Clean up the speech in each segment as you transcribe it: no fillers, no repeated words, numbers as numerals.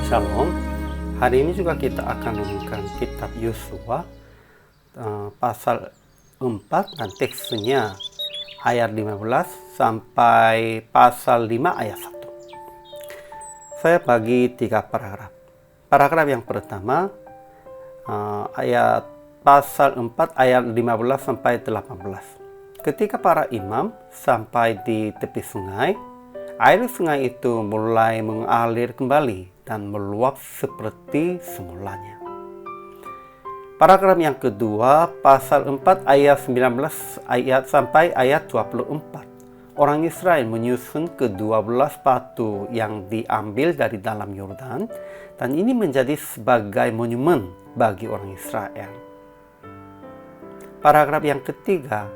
Shalom. Hari ini juga kita akan renungkan kitab Yosua pasal 4 dan teksnya ayat 15 sampai pasal 5 ayat 1. Saya bagi 3 paragraf. Paragraf yang pertama ayat pasal 4 ayat 15 sampai 18. Ketika para imam sampai di tepi sungai, air sungai itu mulai mengalir kembali dan meluap seperti semulanya. Paragraf yang kedua, pasal 4 ayat 19 sampai ayat 24. Orang Israel menyusun ke-12 batu yang diambil dari dalam Yordan, dan ini menjadi sebagai monumen bagi orang Israel. Paragraf yang ketiga,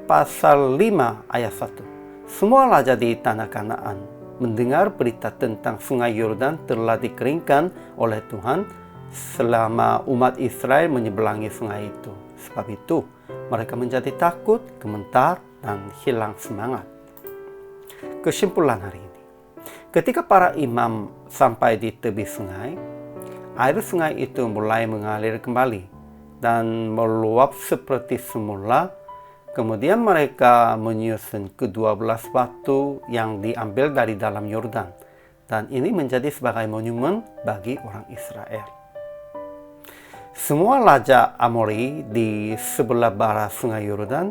pasal 5 ayat 1. Semua raja di tanah Kanaan mendengar berita tentang sungai Yordan telah dikeringkan oleh Tuhan selama umat Israel menyeberangi sungai itu. Sebab itu, mereka menjadi takut, gemetar, dan hilang semangat. Kesimpulan hari ini. Ketika para imam sampai di tepi sungai, air sungai itu mulai mengalir kembali dan meluap seperti semula. Kemudian mereka menyusun ke-12 batu yang diambil dari dalam Yordan, dan ini menjadi sebagai monumen bagi orang Israel. Semua raja Amori di sebelah barat sungai Yordan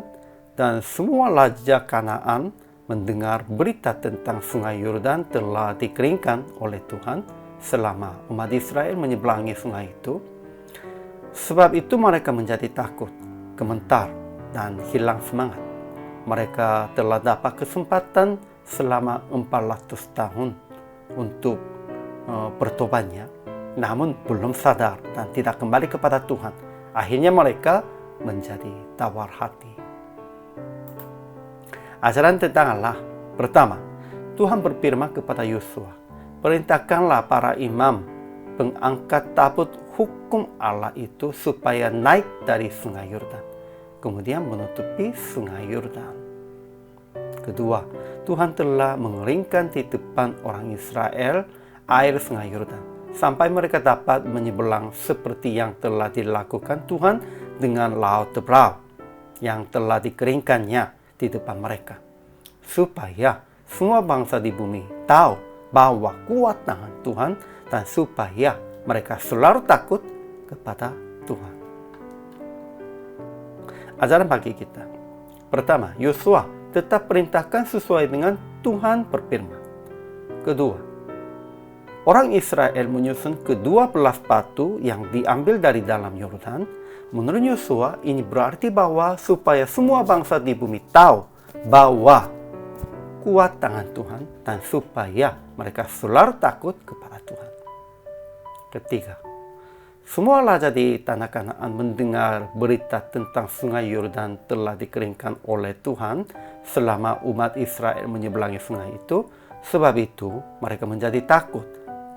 dan semua raja Kanaan mendengar berita tentang sungai Yordan telah dikeringkan oleh Tuhan selama umat Israel menyeberangi sungai itu. Sebab itu mereka menjadi takut, gemetar, dan hilang semangat. Mereka telah dapat kesempatan selama 400 tahun untuk bertobatnya, namun belum sadar dan tidak kembali kepada Tuhan. Akhirnya mereka menjadi tawar hati. Ajaran tentang Allah. Pertama, Tuhan berfirman kepada Yosua, perintahkanlah para imam pengangkat tabut hukum Allah itu supaya naik dari sungai Yordan, kemudian menutupi sungai Yordan. Kedua, Tuhan telah mengeringkan di depan orang Israel air sungai Yordan, sampai mereka dapat menyeberang seperti yang telah dilakukan Tuhan dengan laut Tebrau yang telah dikeringkannya di depan mereka, supaya semua bangsa di bumi tahu bahwa kuat tangan Tuhan dan supaya mereka selalu takut kepada Tuhan. Ajaran bagi kita. Pertama, Yosua tetap perintahkan sesuai dengan Tuhan berfirman. Kedua, orang Israel menyusun ke-12 batu yang diambil dari dalam Yordan. Menurut Yosua, ini berarti bahwa supaya semua bangsa di bumi tahu bahwa kuat tangan Tuhan dan supaya mereka selalu takut kepada Tuhan. Ketiga, semua raja di tanah Kanaan mendengar berita tentang sungai Yordan telah dikeringkan oleh Tuhan selama umat Israel menyeberangi sungai itu. Sebab itu mereka menjadi takut,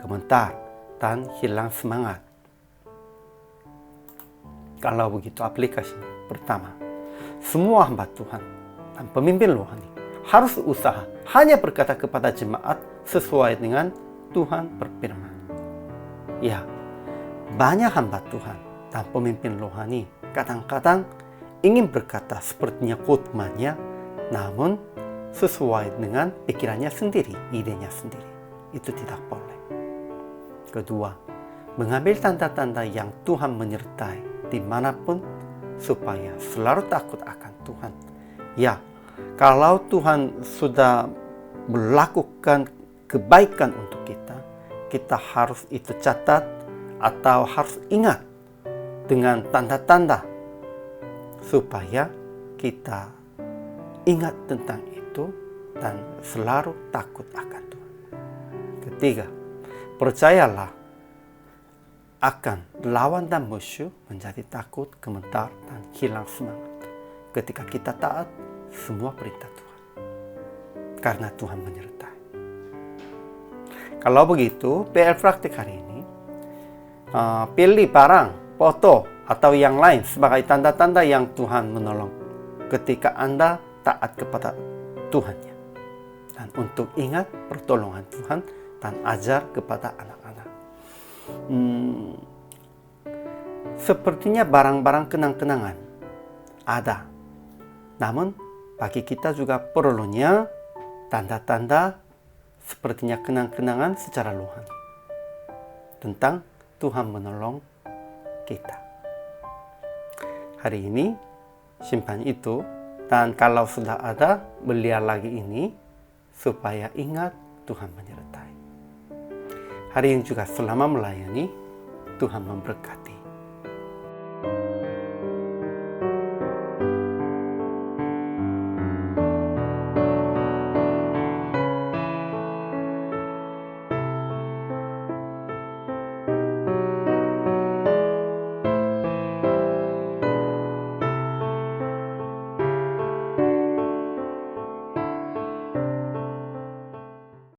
gemetar, dan hilang semangat. Kalau begitu aplikasinya. Pertama, semua hamba Tuhan dan pemimpin rohani harus usaha hanya berkata kepada jemaat sesuai dengan Tuhan berfirman. Ya, banyak hamba Tuhan dan pemimpin rohani kadang-kadang ingin berkata sepertinya khotbahnya, namun sesuai dengan pikirannya sendiri, idenya sendiri. Itu tidak boleh. Kedua, mengambil tanda-tanda yang Tuhan menyertai dimanapun supaya selalu takut akan Tuhan. Ya, kalau Tuhan sudah melakukan kebaikan untuk kita, kita harus itu catat atau harus ingat dengan tanda-tanda supaya kita ingat tentang itu dan selalu takut akan Tuhan. Ketiga, percayalah akan lawan dan musuh menjadi takut, gemetar, dan hilang semangat ketika kita taat semua perintah Tuhan, karena Tuhan menyertai. Kalau begitu, PR praktik hari ini, pilih barang, foto, atau yang lain sebagai tanda-tanda yang Tuhan menolong ketika Anda taat kepada Tuhannya. Dan untuk ingat pertolongan Tuhan dan ajar kepada anak-anak. Sepertinya barang-barang kenang-kenangan ada, namun bagi kita juga perlunya tanda-tanda sepertinya kenang-kenangan secara rohani tentang Tuhan menolong kita. Hari ini simpan itu, dan kalau sudah ada, beliau lagi ini supaya ingat Tuhan menyertai. Hari ini juga selama melayani, Tuhan memberkati.